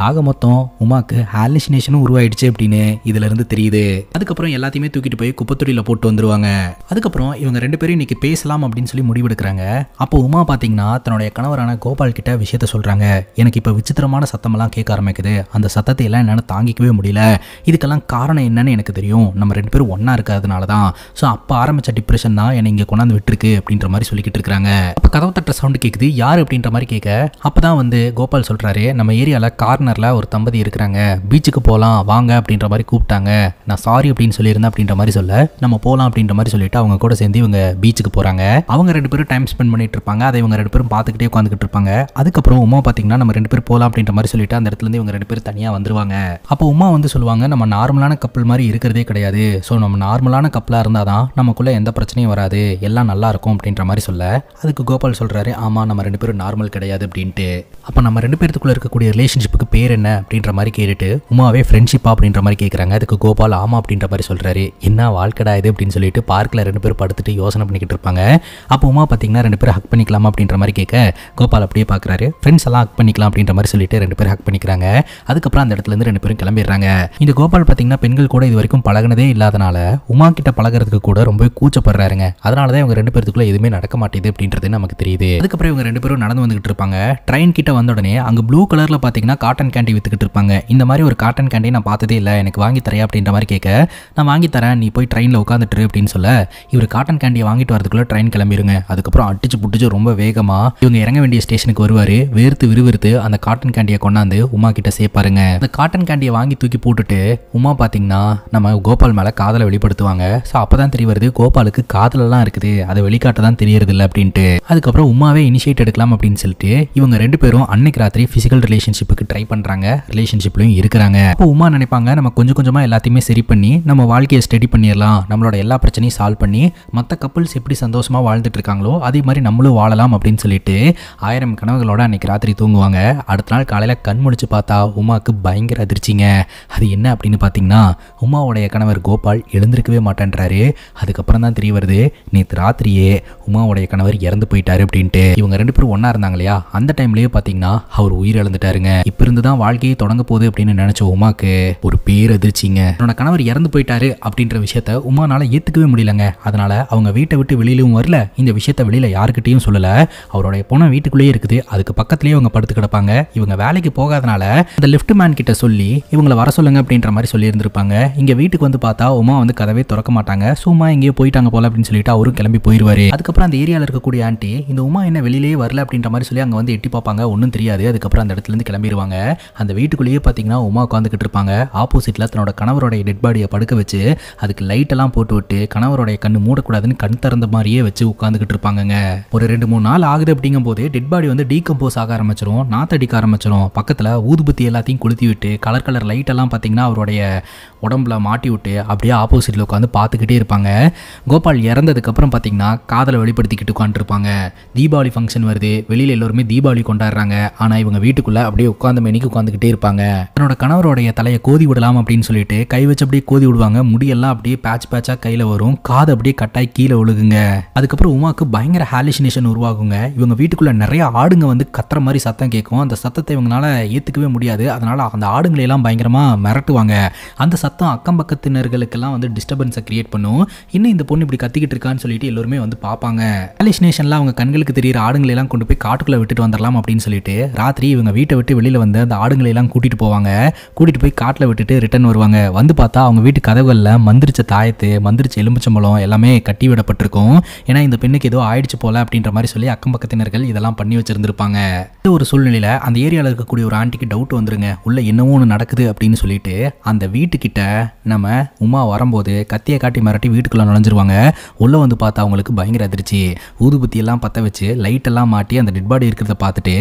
ஆக மொத்தம் உமாக்கு ஹாலுசினேஷனும் உருவாயிடுச்சு அப்படின்னு இதுல இருந்து தெரியுது. அதுக்கப்புறம் எல்லாத்தையுமே தூக்கிட்டு போய் குப்பத்தொட்டியில போட்டு வந்துருவாங்க. அதுக்கப்புறம் இவங்க 2 பேரும் இன்னைக்கு பேசலாம் அப்படின்னு சொல்லி முடிவெடுக்கிறாங்க. அப்போ உமா பார்த்தீங்கன்னா தன்னுடைய கணவரான கோபால் கிட்ட விஷயத்த சொல்றாங்க. எனக்கு இப்போ விசித்திரமான சத்தமெல்லாம் கேட்க ஆரம்பிக்குது. அந்த சத்தத்தை எல்லாம் என்னால் தாங்கிக்கவே முடியல. இதுக்கெல்லாம் காரணம் என்னன்னு எனக்கு தெரியும். நம்ம 2 பேரும் ஒன்னா இருக்கிறதுனால தான். ஸோ அப்போ ஆரம்பிச்ச டிப்ரெஷன் தான் என்னை இங்கே கொண்டாந்து விட்டுருக்கு அப்படின்ற மாதிரி சொல்லிக்கிட்டு இருக்காங்க. அப்போ கதவு தட்டுற சவுண்ட் கேட்குது. யார் அப்படின்ற மாதிரி கேட்க, அப்பதான் வந்து கோபால் சொல்றாரு, நம்ம ஏரியாவில் கார்னர்ல ஒரு தம்பதி இருக்கிறாங்க, பீச்சுக்கு போகலாம் வாங்க அப்படின்ற மாதிரி கூப்பிட்டாங்க. நான் சாரி அப்படின்னு சொல்லியிருந்தேன் அப்படின்ற மாதிரி சொல்ல, நம்ம போகலாம் அப்படின்ற மாதிரி சொல்லிட்டு அவங்க கூட சேர்ந்து இவங்க பீச்சுக்கு போறாங்க. அவங்க 2 பேரும் டைம் ஸ்பெண்ட் பண்ணிட்டு இருப்பாங்க. அதை இவங்க 2 பேரும் பார்த்துக்கிட்டே உட்காந்துக்கிட்டு இருப்பாங்க. அதுக்கப்புறம் உமா பார்த்தீங்கன்னா நம்ம 2 பேரும் போகலாம் அப்படின்ற மாதிரி சொல்லிட்டு அந்த இடத்துல இருந்து இவங்க 2 பேரும் தனியாக வந்துருவாங்க. அப்போ உமா வந்து சொல்லுவாங்க, நம்ம நார்மலான கப்பல் மாதிரி இருக்கிறதே கிடையாது. ஸோ நம்ம நார்மலான கப்பலாக இருந்தால் தான் நமக்குள்ள எந்த பிரச்சனையும் வராது, எல்லாம் நல்லா இருக்கும் அப்படின்ற மாதிரி சொல்ல, அதுக்கு கோபால் சொல்றாரு, ஆமா நம்ம 2 பேரும் நார்மல் கிடையாது அப்படின்ட்டு. அப்ப நம்ம 2 பேருக்குள்ள இருக்கக்கூடிய ரிலேஷன்ஷிப்புக்கு பேர் என்ன அப்படின்ற மாதிரி கேட்டுட்டு உமாவே ஃப்ரெண்ட்ஷிப்பா அப்படின்ற மாதிரி கேட்கறாங்க. அதுக்கு கோபால் ஆமா அப்படின்ற மாதிரி சொல்றாரு. என்ன வாழ்க்கடா இது அப்படின்னு சொல்லிட்டு பார்க்ல 2 பேரும் படுத்துட்டு யோசனை பண்ணிக்கிட்டு இருப்பாங்க. அப்போ உமா பாத்தீங்கன்னா 2 பேரும் ஹக் பண்ணிக்கலாமா அப்படின்ற மாதிரி கேட்க, கோபால் அப்படியே பாக்குறாரு. ஃப்ரெண்ட்ஸ் எல்லாம் ஹக் பண்ணிக்கலாம் அப்படின்ற மாதிரி சொல்லிட்டு 2 பேரும் ஹக் பண்ணிக்கிறாங்க. அதுக்கப்புறம் அந்த இடத்துல இருந்து 2 பேரும் கிளம்பிடுறாங்க. இந்த கோபால் பாத்தீங்கன்னா பெண்கள் கூட இது வரைக்கும் பழகினதே இல்லாதனால உமா கிட்ட பழகிறதுக்கு கூட ரொம்ப கூச்சப்படுறாருங்க. அதனாலதான் இவங்க 2 பேருக்குள்ள எதுவுமே நடக்க மாட்டேது அப்படின்றது நமக்கு தெரியுது. அதுக்கப்புறம் இவங்க 2 பேரும் நடந்து வந்துகிட்டு இருப்பாங்க. ட்ரெயின் கிட்ட வந்த உடனே அங்க ப்ளூ கலர்ல பாத்தீங்கன்னா காட்டன் கேண்டி வித்துக்கிட்டு இருப்பாங்க. இந்த மாதிரி ஒரு காட்டன் கேண்டி நான் பார்த்ததே இல்லை, எனக்கு வாங்கி தரையா அப்படின்ற மாதிரி கேட்க, நான் வாங்கி தரேன், நீ போய் ட்ரெயின்ல உட்காந்துட்டு அப்படின்னு சொல்ல, இவர் காட்டன் கேண்டியை வாங்கிட்டு வரதுக்குள்ள ட்ரெயின் கிளம்பிருங்க. அதுக்கப்புறம் அடிச்சு புடிச்சு ரொம்ப வேகமா இவங்க இறங்க வேண்டிய ஸ்டேஷனுக்கு வருவாரு. விறுவிறுத்து அந்த காட்டன் கேண்டியை கொண்டாந்து உமா கிட்ட சேர்ப்பாருங்க. அந்த காட்டன் கேண்டியை வாங்கி தூக்கி போட்டுட்டு உமா பாத்தீங்கன்னா நம்ம கோபால் மேல காதலை வெளிப்படுத்துவாங்க. ஸோ அப்பதான் தெரிய வருது கோபாலுக்கு காதலெல்லாம் இருக்குது, அதை வெளிக்காட்ட தான் தெரியறது இல்லை அப்படின்ட்டு. அதுக்கப்புறம் உமாவே இனிஷியேட் எடுக்கலாம் அப்படின்னு சொல்லிட்டு இவங்க 2 பேரும் அன்னைக்கு ராத்திரி பிசிக்கல் ரிலேஷன்ஷிப்புக்கு ட்ரை பண்றாங்க. ரிலேஷன்ஷிப்லயும் இருக்கிறாங்க. அப்போ உமா நினைப்பாங்க, நம்ம கொஞ்சம் கொஞ்சமா எல்லாத்தையுமே சரி பண்ணி நம்ம வாழ்க்கையை ஸ்டடி பண்ணிடலாம், நம்மளோட எல்லா பிரச்சனையும் சால்வ் பண்ணி மற்ற கப்பல்ஸ் எப்படி சந்தோஷமா வாழ்ந்துட்டு இருக்காங்களோ அதே மாதிரி நம்மளும் வாழலாம் அப்படின்னு சொல்லிட்டு 1000 கனவுகளோட அன்னைக்கு ராத்திரி தூங்குவாங்க. அடுத்த நாள் காலையில கண் முடிச்சு பார்த்தா உமாக்கு பயங்கர அதிர்ச்சிங்க. அது என்ன அப்படின்னு பாத்தீங்கன்னா, உமாவுடைய கணவர் கோபால் எழுந்திருக்கவே மாட்டேன்றாரு. அதுக்கப்புறம் தான் தெரிய வருது, நேற்று ராத்திரியே உமாவுடைய கணவர் இறந்து போயிட்டாரு அப்படின்ட்டு. இவங்க 2 பேரும் ஒன்னா இருந்தாங்க இல்லையா, அந்த டைம்லயே பாத்தீங்கன்னா அவர் உயிர் இழந்துட்டாருங்க. இப்ப இருந்துதான் வாழ்க்கையை தொடங்க போகுது அப்படின்னு நினைச்ச உமாக்கு ஒரு பேரதிர்ச்சிங்க. என்னோட கணவர் இறந்து போயிட்டாரு அப்படின்ற விஷயத்த உமானால ஏத்துக்கவே முடியலங்க. அதனால அவங்க வீட்டை விட்டு வெளியிலும் வரல, இந்த விஷயத்த வெளியில யாருக்கிட்டையும் சொல்லல. அவருடைய பொண்ணை வீட்டுக்குள்ளேயே இருக்குது, அதுக்கு பக்கத்துலயே அவங்க படுத்து கிடப்பாங்க. இவங்க வேலைக்கு போகாதனால அந்த லிஃப்ட் மேன் கிட்ட சொல்லி இவங்களை வர சொல்லுங்க அப்படின்ற மாதிரி சொல்லி இருந்திருப்பாங்க. இங்க வீட்டுக்கு வந்து பார்த்தா உமா வந்து கதவே திறக்க மாட்டாங்க. சும்மா எங்கேயோ போயிட்டாங்க போல அப்படின்னு சொல்லிட்டு அவரும் கிளம்பி போயிருவாரு. அதுக்கப்புறம் அந்த ஏரியால இருக்கக்கூடிய ஆண்டி இந்த உமா என்ன வெளியிலேயே வரல அப்படின்ற மாதிரி சொல்லி அங்க வந்து எட்டி பார்ப்பாங்க, ஒன்றும் தெரியாது. அதுக்கப்புறம் அந்த இடத்துல இருந்து கிளம்பிடுவாங்க. அந்த வீட்டுக்குள்ளேயே பாத்தீங்கன்னா உமா உட்காந்துக்கிட்டு இருப்பாங்க. ஆப்போசிட்ல தன்னோட கணவருடைய டெட் பாடியை படுக்க வச்சு அதுக்கு லைட் எல்லாம் போட்டு விட்டு கணவருடைய கண்ணு மூடக்கூடாதுன்னு கண் திறந்த மாதிரியே வச்சு உட்காந்துக்கிட்டு இருப்பாங்க. ஒரு 2-3 நாள் ஆகுது அப்படிங்கும் போது டெட் பாடி வந்து டீகம்போஸ் ஆக ஆரம்பிச்சிடும், நாத்தடிக்க ஆரம்பிச்சிடும். பக்கத்துல ஊதுபத்தி எல்லாத்தையும் கொளுத்தி விட்டு கலர் லைட் எல்லாம் பாத்தீங்கன்னா அவருடைய உடம்புல மாட்டி விட்டு அப்படியே ஆப்போசிட்ல உட்காந்து பார்த்துக்கிட்டே இருப்பாங்க. கோபால் இறந்ததுக்கு அப்புறம் பாத்தீங்கன்னா காதலை வெளிப்படுத்திக்கிட்டு உட்காந்துருப்பாங்க. தீபாவளி ஃபங்க்ஷன் வருது, வெளியில எல்லாருமே தீபாவளி கொண்டாடுறாங்க. ஆனா இவங்க வீட்டுக்குள்ள அப்படியே உட்கார்ந்த மேனிக்கு உட்காந்துக்கிட்டே இருப்பாங்க. தன்னோட கணவருடைய தலையை கோதி விடலாம் அப்படின்னு சொல்லிட்டு கை வச்சு அப்படியே கோதி விடுவாங்க. முடியெல்லாம் அப்படியே பேட்சா கையில வரும், காது அப்படியே கட்டாய் கீழே விழுகுங்க. அதுக்கப்புறம் உமாக்கு பயங்கர ஹாலுசினேஷன் உருவாகுங்க. இவங்க வீட்டுக்குள்ள நிறைய ஆடுங்க வந்து கத்துற மாதிரி சத்தம் கேட்கும். அந்த சத்தத்தை இவங்களால ஏத்துக்கவே முடியாது. அதனால அந்த ஆடுங்களை எல்லாம் பயங்கரமா மிரட்டுவாங்க. அந்த சத்தம் அக்கம் பக்கத்தினர்களுக்கெல்லாம் வந்து டிஸ்டர்பன்ஸை கிரியேட் பண்ணும். இன்னும் இந்த பொண்ணு இப்படி கத்திக்கிட்டு இருக்கான்னு சொல்லிட்டு சொல்லிட்டு எல்லோருமே வந்து பார்ப்பாங்க. ஹாலுசினேஷன்ல அவங்க கண்களுக்கு தெரியுற ஆடுங்களை எல்லாம் கொண்டு போய் காட்டுக்குள்ள விட்டுட்டு வந்துடலாம் அப்படின்னு சொல்லிட்டு ராத்திரி இவங்க வீட்டை விட்டு வெளியில வந்து அந்த ஆடுங்களை எல்லாம் கூட்டிட்டு போவாங்க. கூட்டிட்டு போய் காட்டுல விட்டுட்டு ரிட்டர்ன் வருவாங்க. வந்து பார்த்தா அவங்க வீட்டு கதவுகள்ல மந்திரிச்ச தாயத்து, மந்திரிச்ச எலுமிச்சம்பழம் எல்லாமே கட்டி விடப்பட்டிருக்கும். ஏன்னா இந்த பெண்ணுக்கு ஏதோ ஆயிடுச்சு போல அப்படின்ற மாதிரி சொல்லி அக்கம் பக்கத்தினர்கள் இதெல்லாம் பண்ணி வச்சிருந்திருப்பாங்க. இந்த ஒரு சூழ்நிலையில அந்த ஏரியாவில் இருக்கக்கூடிய ஒரு ஆண்டிக்கு டவுட் வந்துருங்க, உள்ள என்னவோ ஒன்று நடக்குது அப்படின்னு சொல்லிட்டு அந்த வீட்டுக்கிட்ட நம்ம உமா வரும்போது கத்தியை காட்டி மிரட்டி வீட்டுக்குள்ள நுழைஞ்சிருவாங்க. உள்ள வந்து பார்த்தா அவங்களுக்கு பயங்கர அதிர்ச்சி. ஊதுபத்தி எல்லாம் பற்ற வச்சு லைட் எல்லாம் மாட்டி அந்த டெட் பாடி இருக்கிறத பார்த்துட்டு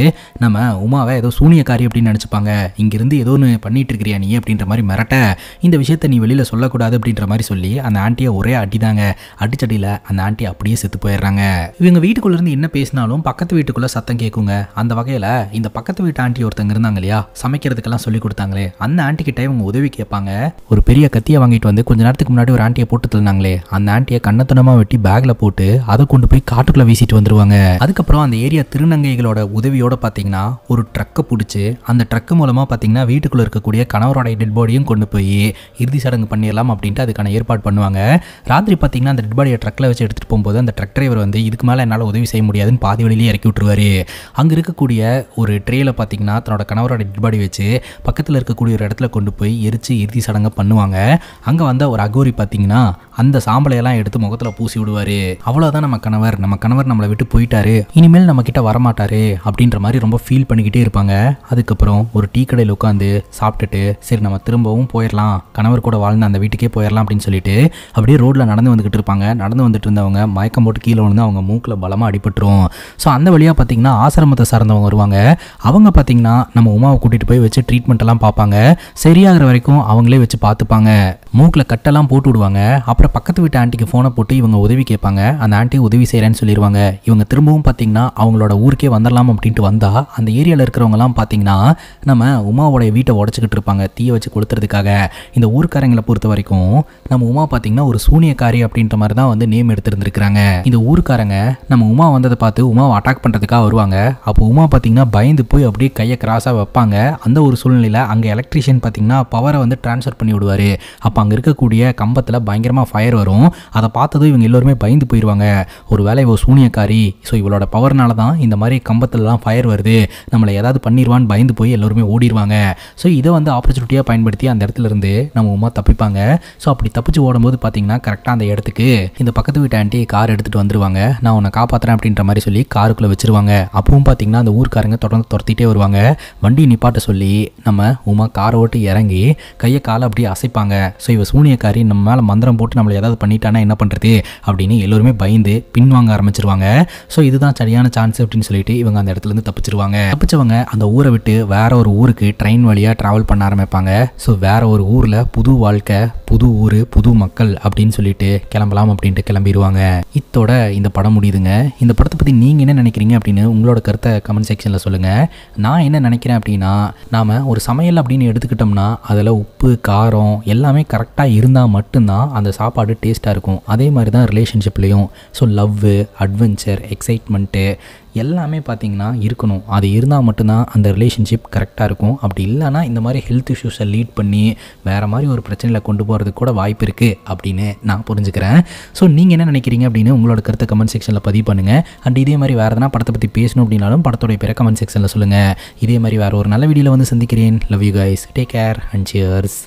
நம்ம உமாவை ஏதோ சூனியக்காரி அப்படின்னு நினச்சிப்பாங்க. இங்கிருந்து ஏதோ ஒன்று பண்ணிட்டு இருக்கிறியா நீ அப்படின்ற மாதிரி மிரட்ட, இந்த விஷயத்தை நீ வெளியில் சொல்லக்கூடாது அப்படின்ற மாதிரி சொல்லி அந்த ஆண்டியை ஒரே அடிதாங்க. அடிச்சடியில் அந்த ஆண்டி அப்படியே செத்து போயிடுறாங்க. இவங்க வீட்டுக்குள்ள இருந்து என்ன பேசினாலும் பக்கத்து வீட்டுக்குள்ள சத்தம் கேட்குங்க. அந்த வகையில் இந்த பக்கத்து வீட்டு ஆண்டி ஒருத்தங்க இருந்தாங்க இல்லையா, சமைக்கிறதுக்கெல்லாம் சொல்லி கொடுத்தாங்களே, அந்த ஆண்டி கிட்ட இவங்க உதவி கேட்பாங்க. ஒரு பெரிய கத்தியை வாங்கிட்டு வந்து கொஞ்ச நேரத்துக்கு முன்னாடி ஒரு ஆண்டியை போட்டு தள்ளினாங்களே, அந்த ஆண்டியை கண்ணத்தனமாக வெட்டி பேக்ல போட்டு அதை கொண்டு போய் காட்டுக்குள்ள வீசிட்டு வந்துருவாங்க. அதுக்கப்புறம் அந்த ஏரியா திருநங்கைகளோட உதவியோட பார்த்தீங்கன்னா ஒரு ட்ரக்கை பிடிச்சி அந்த ட்ரக்கு மூலமாக பார்த்தீங்கன்னா வீட்டுக்குள்ள இருக்கக்கூடிய கணவரோட டெட் பாடியும் கொண்டு போய் இறுதி சடங்கு பண்ணிடலாம் அப்படின்ட்டு அதுக்கான ஏற்பாடு பண்ணுவாங்க. ராத்திரி பார்த்தீங்கன்னா அந்த டெட் பாடியை ட்ரக்கில் வச்சு எடுத்துகிட்டு போகும்போது அந்த ட்ரக் டிரைவர் வந்து இதுக்கு மேலே என்னால் உதவி செய்ய முடியாதுன்னு பாதி வழியிலே இறக்கி விட்டுருவாரு. அங்கே இருக்கக்கூடிய ஒரு ட்ரேல பார்த்தீங்கன்னா தன்னோட கணவரோட டெட் பாடி வச்சு பக்கத்தில் இருக்கக்கூடிய ஒரு இடத்துல கொண்டு போய் எரிச்சு இறுதி சடங்கை பண்ணுவாங்க. அங்கே வந்த ஒரு அகோரி பார்த்தீங்கன்னா அந்த சாம்பலையெல்லாம் எடுத்து முகத்தில் பூசி விடுவார். அவ்வளோதான் நம்ம கணவர் நம்மளை விட்டு போயிட்டாரு, இனிமேல் நம்ம கிட்ட வரமாட்டாரு அப்படின்ற மாதிரி ரொம்ப ஃபீல் பண்ணிக்கிட்டே இருப்பாங்க. அதுக்கப்புறம் ஒரு டீ கடையில் உட்காந்து சாப்பிட்டுட்டு சரி நம்ம திரும்பவும் போயிடலாம், கணவர் கூட வாழ்ந்து அந்த வீட்டுக்கே போயிடலாம் அப்படின்னு சொல்லிட்டு அப்படியே ரோட்டில் நடந்து வந்துக்கிட்டு இருப்பாங்க. நடந்து வந்துட்டு இருந்தவங்க மயக்கம் போட்டு கீழே விழுந்து அவங்க மூக்கில் பலமாக அடிபட்டுரும். ஸோ அந்த வழியாக பார்த்தீங்கன்னா ஆசிரமத்தை சார்ந்தவங்க வருவாங்க. அவங்க பார்த்தீங்கன்னா நம்ம உமாவை கூட்டிகிட்டு போய் வச்சு ட்ரீட்மெண்ட் எல்லாம் பார்ப்பாங்க. சரியாகிற வரைக்கும் அவங்களே வச்சு பார்த்துப்பாங்க. மூக்கில் கட்டெல்லாம் போட்டு விடுவாங்க. அப்புறம் பக்கத்து வீட்டு ஆண்டிக்கு ஃபோனை போட்டு இவங்க உதவி கேட்பாங்க. அந்த ஆண்டி உதவி செய்கிறேன்னு சொல்லிடுவாங்க. இவங்க திரும்பவும் பார்த்தீங்கன்னா அவங்களோட ஊருக்கே வந்துடலாம் அப்படின்ட்டு வந்தால் அந்த ஏரியாவில் இருக்கிறவங்கலாம் பார்த்தீங்கன்னா நம்ம உமாவோடைய வீட்டை உடச்சிக்கிட்டு இருப்பாங்க தீயை வச்சு கொளுத்துறதுக்காக. இந்த ஊருக்காரங்களை பொறுத்த வரைக்கும் நம்ம உமா பார்த்தீங்கன்னா ஒரு சூனியக்காரி அப்படின்ற மாதிரி தான் வந்து நேம் எடுத்துருந்துருக்காங்க. இந்த ஊருக்காரங்க நம்ம உமா வந்ததை பார்த்து உமாவை அட்டாக் பண்ணுறதுக்காக வருவாங்க. அப்போ உமா பார்த்தீங்கன்னா பயந்து போய் அப்படியே கையை கிராஸாக வைப்பாங்க. அந்த ஒரு சூழ்நிலையில் அங்கே எலக்ட்ரிஷியன் பார்த்தீங்கன்னா பவரை வந்து டிரான்ஸ்ஃபர் பண்ணி விடுவார். அப்போ அங்கே இருக்கக்கூடிய கம்பத்தில் பயங்கரமாக ஃபயர் வரும். அதை பார்த்ததும் இவங்க எல்லோருமே பயந்து போயிடுவாங்க. ஒரு வேளை இவ சூனியக்காரி, ஸோ இவளோட பவர்னால தான் இந்த மாதிரி கம்பத்துலலாம் ஃபயர் வருது, நம்மளை ஏதாவது பண்ணிடுவான்னு பயந்து போய் எல்லோருமே ஓடிடுவாங்க. ஸோ இதை வந்து ஆப்பர்ச்சுனிட்டியாக பயன்படுத்தி அந்த இடத்துல இருந்து நம்ம உமா தப்பிப்பாங்க. ஸோ அப்படி தப்பிச்சு ஓடும்போது பார்த்தீங்கன்னா கரெக்டாக அந்த இடத்துக்கு இந்த பக்கத்து வீட்டு ஆண்டி கார் எடுத்துகிட்டு வந்துருவாங்க. நான் உன்னை காப்பாற்றுறேன் அப்படின்ற மாதிரி சொல்லி காருக்குள்ளே வச்சிருவாங்க. அப்பவும் பார்த்தீங்கன்னா அந்த ஊருக்காரங்க தொடர்ந்து துரத்திட்டே வருவாங்க. வண்டியை நிப்பாட்ட சொல்லி நம்ம உமா காரை ஓட்டு இறங்கி கையை காலை அப்படியே அசைப்பாங்க. ஸோ இவ சூனியக்காரி நம்ம மேலே மந்திரம் போட்டு நம்மளை ஏதாவது பண்ணிட்டானா என்ன பண்ணுறது அப்படின்னு எல்லோருமே பயந்து பின்வாங்க ஆரம்பிச்சிருவாங்க. ஸோ இதுதான் சரியான சான்ஸ் அப்படின்னு சொல்லிட்டு இவங்க அந்த இடத்துல இருந்து தப்பிச்சிருவாங்க. தப்பிச்சவங்க அந்த ஊரை விட்டு வேற ஒரு ஊருக்கு ட்ரெயின் வழியாக ட்ராவல் பண்ண ஆரம்பிப்பாங்க. ஸோ வேற ஒரு ஊரில் புது வாழ்க்கை, புது ஊர், புது மக்கள் அப்படின்னு சொல்லிட்டு கிளம்பலாம் அப்படின்ட்டு கிளம்பிடுவாங்க. இத்தோட இந்த படம் முடியுதுங்க. இந்த படத்தை பற்றி நீங்கள் என்ன நினைக்கிறீங்க அப்படின்னு உங்களோட கருத்தை கமெண்ட் செக்ஷனில் சொல்லுங்கள். நான் என்ன நினைக்கிறேன் அப்படின்னா, நாம் ஒரு சமையல் அப்படின்னு எடுத்துக்கிட்டோம்னா அதில் உப்பு காரம் எல்லாமே கரெக்டாக இருந்தால் மட்டும்தான் அந்த சாப்பாடு டேஸ்ட்டாக இருக்கும். அதே மாதிரி தான் ரிலேஷன்ஷிப்லேயும். ஸோ லவ், அட்வென்ச்சர், எக்ஸைட்மெண்ட்டு எல்லாமே பார்த்திங்கன்னா இருக்கணும். அது இருந்தால் மட்டும்தான் அந்த ரிலேஷன்ஷிப் கரெக்டாக இருக்கும். அப்படி இல்லைனா இந்த மாதிரி ஹெல்த் இஷ்யூஸை லீட் பண்ணி வேறு மாதிரி ஒரு பிரச்சனையில் கொண்டு போகிறதுக்கு கூட வாய்ப்பு இருக்குது அப்படின்னு நான் புரிஞ்சுக்கிறேன். ஸோ நீங்கள் என்ன நினைக்கிறீங்க அப்படின்னு உங்களோட கருத்தை கமெண்ட் செக்ஷனில் பதிவு பண்ணுங்கள். அண்ட் இதே மாதிரி வேறு எதனா படத்தை பற்றி பேசணும் அப்படின்னாலும் படத்தோடைய பேரை கமெண்ட் செக்ஷனில் சொல்லுங்கள். இதே மாதிரி வேறு ஒரு நல்ல வீடியோவில் வந்து சந்திக்கிறேன். Love you guys, take care and cheers.